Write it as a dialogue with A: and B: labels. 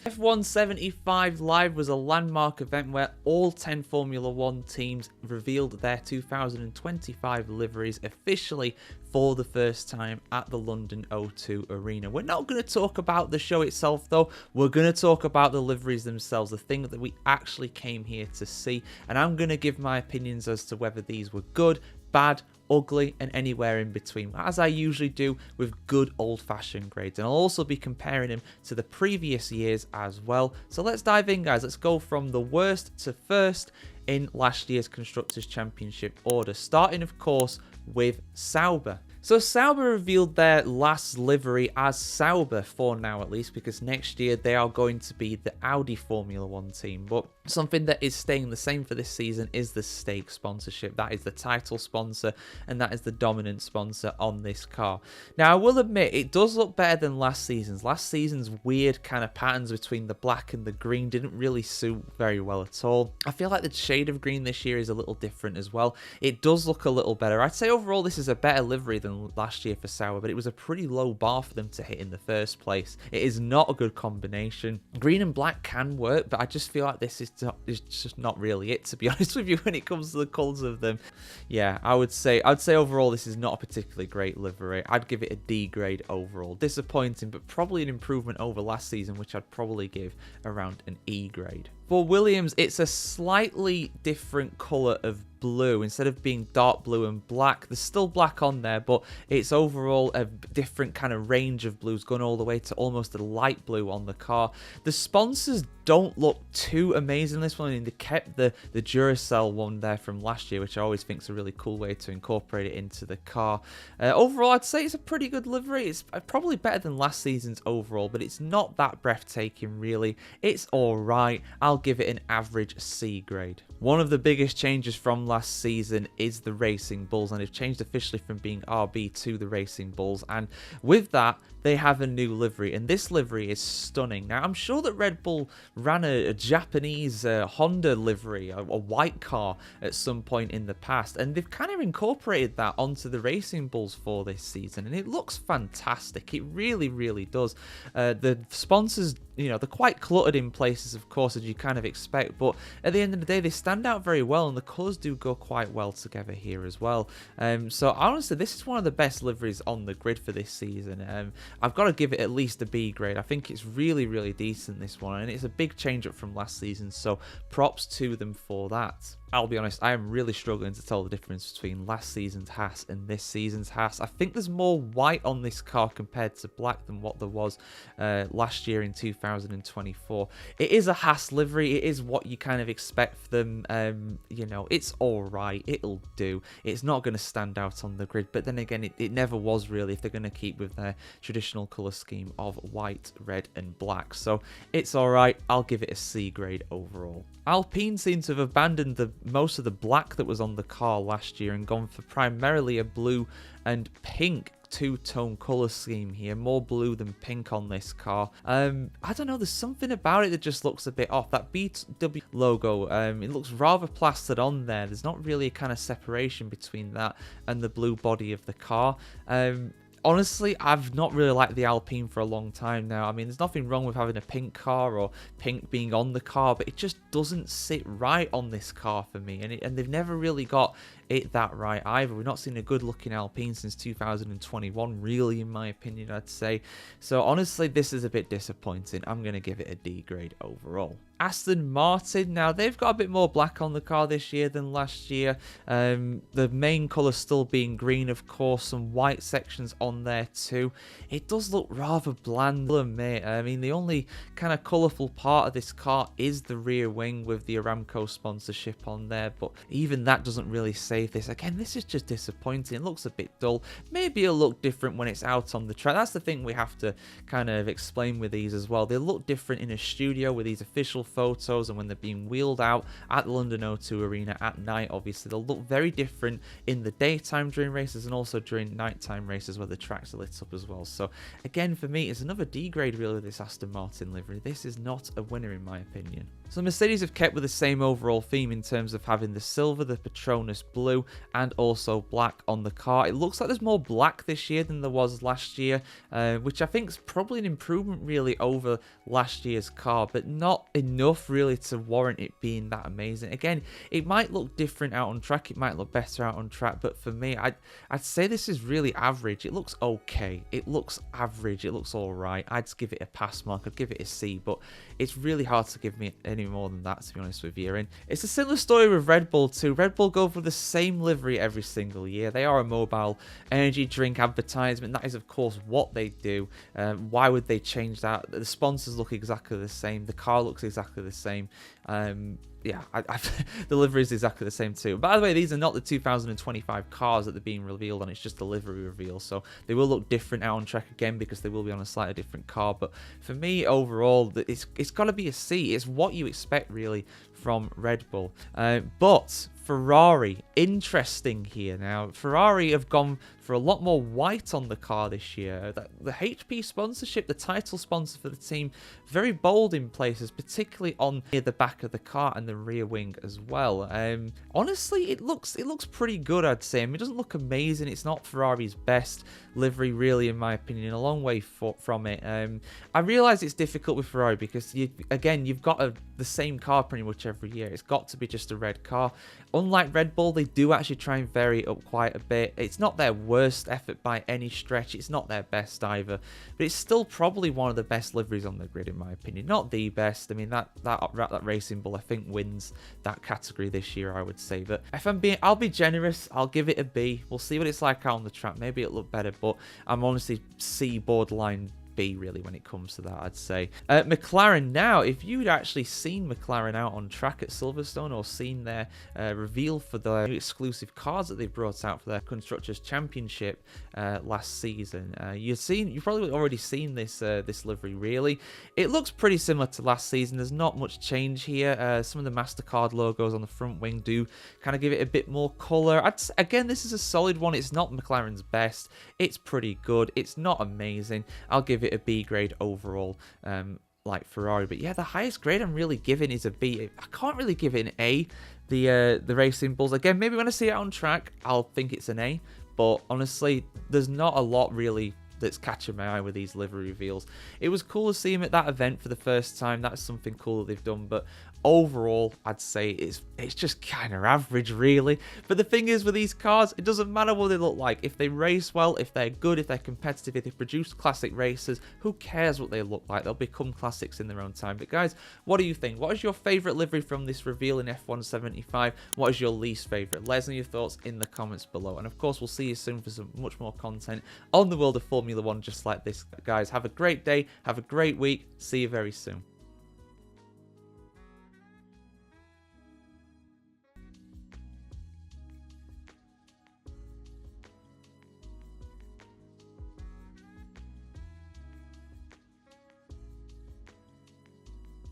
A: F1 75 Live was a landmark event where all 10 Formula 1 teams revealed their 2025 liveries officially for the first time at the London O2 Arena. We're not going to talk about the show itself though, we're going to talk about the liveries themselves, the thing that we actually came here to see, and I'm going to give my opinions as to whether these were good, bad, ugly, and anywhere in between, as I usually do with good old-fashioned grades. And I'll also be comparing them to the previous years as well. So let's dive in, guys. Let's go from the worst to first in last year's Constructors' Championship order, starting of course with Sauber. So Sauber revealed their last livery as Sauber for now at least, because next year they are going to be the Audi Formula 1 team. But something that is staying the same for this season is the stake sponsorship. That is the title sponsor and that is the dominant sponsor on this car. Now I will admit it does look better than last season's. Last season's weird kind of patterns between the black and the green didn't really suit very well at all. I feel like the shade of green this year is a little different as well. It does look a little better. I'd say overall this is a better livery than last year for Sauber, but it was a pretty low bar for them to hit in the first place. It is not a good combination. Green and black can work, but I just feel like this is just not really it, to be honest with you, when it comes to the colours of them. Yeah, I'd say overall this is not a particularly great livery. I'd give it a D grade overall. Disappointing, but probably an improvement over last season, which I'd probably give around an E grade. For Williams, it's a slightly different colour of blue. Instead of being dark blue and black, there's still black on there, but it's overall a different kind of range of blues, going all the way to almost a light blue on the car. The sponsors don't look too amazing this one. I mean, they kept the Duracell one there from last year, which I always think is a really cool way to incorporate it into the car. Overall, I'd say it's a pretty good livery. It's probably better than last season's overall, but it's not that breathtaking really. It's alright. I'll give it an average C grade. One of the biggest changes from last season is the Racing Bulls, and they've changed officially from being RB to the Racing Bulls, and with that they have a new livery, and this livery is stunning. Now I'm sure that Red Bull ran a Japanese Honda livery, a white car at some point in the past, and they've kind of incorporated that onto the Racing Bulls for this season, and it looks fantastic. It really does. The sponsors, you know, they're quite cluttered in places, of course, as you kind of expect, but at the end of the day they stand out very well, and the colours do go quite well together here as well. So honestly, this is one of the best liveries on the grid for this season. I've got to give it at least a B grade. I think it's really decent, this one, and it's a big change up from last season, so props to them for that. I'll be honest, I am really struggling to tell the difference between last season's Haas and this season's Haas. I think there's more white on this car compared to black than what there was last year in 2024. It is a Haas livery. It is what you kind of expect them. You know, it's alright. It'll do. It's not going to stand out on the grid, but then again, it never was really, if they're going to keep with their traditional colour scheme of white, red and black. So it's alright. I'll give it a C grade overall. Alpine seem to have abandoned most of the black that was on the car last year and gone for primarily a blue and pink two-tone colour scheme here. More blue than pink on this car. I don't know, there's something about it that just looks a bit off. That BW logo, it looks rather plastered on there. There's not really a kind of separation between that and the blue body of the car. Honestly, I've not really liked the Alpine for a long time now. I mean, there's nothing wrong with having a pink car or pink being on the car, but it just doesn't sit right on this car for me. And they've never really got it that right either. We've not seen a good looking Alpine since 2021, really, in my opinion, I'd say. So honestly, this is a bit disappointing. I'm going to give it a D grade overall. Aston Martin, now they've got a bit more black on the car this year than last year. The main colour still being green, of course, some white sections on there too. It does look rather bland, mate. I mean, the only kind of colourful part of this car is the rear wing with the Aramco sponsorship on there, but even that doesn't really save this. Again, this is just disappointing. It looks a bit dull. Maybe it'll look different when it's out on the track. That's the thing we have to kind of explain with these as well. They look different in a studio with these official photos, and when they're being wheeled out at the London O2 Arena at night, obviously they'll look very different in the daytime during races and also during nighttime races where the tracks are lit up as well. So again, for me, it's another D grade really with this Aston Martin livery. This is not a winner in my opinion. So Mercedes have kept with the same overall theme in terms of having the silver, the Patronus blue, and also black on the car. It looks like there's more black this year than there was last year, which I think is probably an improvement really over last year's car, but not enough really to warrant it being that amazing. Again, it might look different out on track, it might look better out on track, but for me, I'd say this is really average. It looks okay, it looks average, it looks alright. I'd give it a pass mark, I'd give it a C, but it's really hard to give me any more than that, to be honest with you. And it's a similar story with Red Bull too. Red Bull go for the same livery every single year. They are a mobile energy drink advertisement. That is, of course, what they do. Why would they change that? The sponsors look exactly the same. The car looks exactly the same. Yeah, the livery is exactly the same too. By the way, these are not the 2025 cars that they're being revealed on. It's just the livery reveal. So they will look different out on track again because they will be on a slightly different car. But for me, overall, it's got to be a C. It's what you expect, really, from Red Bull. But Ferrari, interesting here now. Ferrari have gone for a lot more white on the car this year. The HP sponsorship, the title sponsor for the team, very bold in places, particularly on near the back of the car and the rear wing as well. Honestly, it looks pretty good, I'd say. I mean, it doesn't look amazing. It's not Ferrari's best livery, really, in my opinion. A long way from it. I realise it's difficult with Ferrari because, you've got the same car pretty much every year. It's got to be just a red car. Unlike Red Bull, they do actually try and vary it up quite a bit. It's not their worst effort by any stretch. It's not their best either. But it's still probably one of the best liveries on the grid, in my opinion. Not the best. I mean, that Racing Bull, I think, wins that category this year, I would say. But if I'll be generous. I'll give it a B. We'll see what it's like out on the track. Maybe it'll look better, but I'm honestly C borderline B, really, when it comes to that, I'd say. McLaren now, if you'd actually seen McLaren out on track at Silverstone or seen their reveal for the exclusive cars that they brought out for their Constructors' Championship last season, you've probably already seen this livery, really. It looks pretty similar to last season. There's not much change here. Some of the MasterCard logos on the front wing do kind of give it a bit more colour. Again, this is a solid one. It's not McLaren's best. It's pretty good. It's not amazing. I'll give it a B grade overall, like Ferrari. But yeah, the highest grade I'm really giving is a B. I can't really give it an A. The Racing Bulls, again, maybe when I see it on track, I'll think it's an A. But honestly, there's not a lot really that's catching my eye with these livery reveals. It was cool to see him at that event for the first time. That's something cool that they've done, but overall, I'd say it's just kind of average, really. But the thing is, with these cars, it doesn't matter what they look like. If they race well, if they're good, if they're competitive, if they produce classic races, who cares what they look like? They'll become classics in their own time. But guys, what do you think? What is your favourite livery from this reveal in F1 75? What is your least favourite? Let us know your thoughts in the comments below. And of course, we'll see you soon for some much more content on the world of Formula 1 just like this. Guys, have a great day, have a great week. See you very soon.